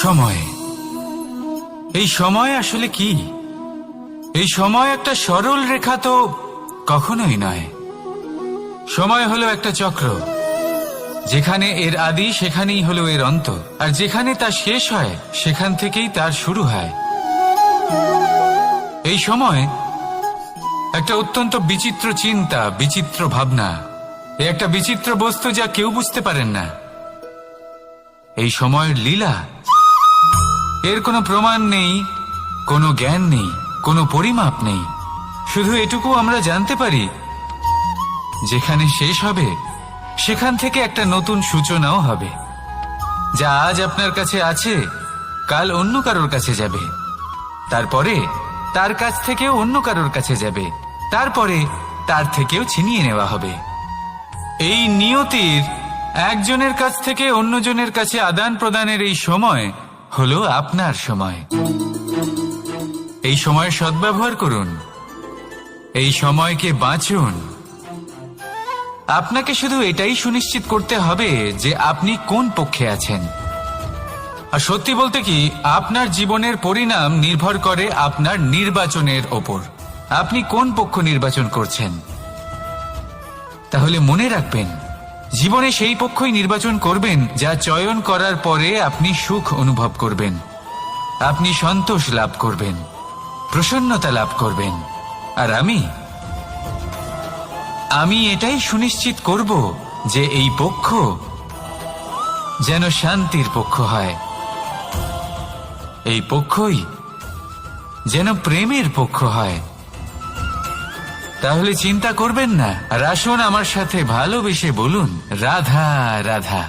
সময়। এই সময় আসলে কি? এই সময় একটা সরল রেখা তো কখনোই নয়। সময় হলো একটা চক্র, যেখানে এর আদি সেখানেই হলো এর অন্ত, আর যেখানে তা শেষ হয় সেখান থেকেই তার শুরু হয়। এই সময় একটা অত্যন্ত বিচিত্র চিন্তা, বিচিত্র ভাবনা, একটা বিচিত্র বস্তু যা কেউ বুঝতে পারেন না। এই সময়ের লীলা, এর কোনো প্রমাণ নেই, কোনো জ্ঞান নেই, কোনো পরিমাপ নেই। শুধু এটুকু আমরা জানতে পারি, যেখানে শেষ হবে সেখান থেকে একটা নতুন সূচনাও হবে। যা আজ আপনার কাছে আছে কাল অন্য কারোর কাছে যাবে, তারপরে তার কাছ থেকেও অন্য কারোর কাছে যাবে, তারপরে তার থেকেও ছিনিয়ে নেওয়া হবে। এই নিয়তির একজনের কাছ থেকে অন্যজনের কাছে আদান প্রদানের এই সময় হলো আপনার সময়। এই সময়ের সদ্ব্যবহার করুন, এই সময়কে বাঁচুন। আপনাকে শুধু এটাই সুনিশ্চিত করতে হবে যে আপনি কোন পক্ষে আছেন। আর সত্যি বলতে কি, আপনার জীবনের পরিণাম নির্ভর করে আপনার নির্বাচনের ওপর। আপনি কোন পক্ষ নির্বাচন করছেন। তাহলে মনে রাখবেন, জীবনে সেই পক্ষই নির্বাচন করবেন যা চয়ন করার পরে আপনি সুখ অনুভব করবেন, আপনি সন্তোষ লাভ করবেন, প্রসন্নতা লাভ করবেন। আর আমি এটাই সুনিশ্চিত করব যে এই পক্ষ যেন শান্তির পক্ষ হয়, এই পক্ষই যেন প্রেমের পক্ষ হয়। তাহলে চিন্তা করবেন না, আর আসুন আমার সাথে ভালোবেসে বলুন, রাধা রাধা।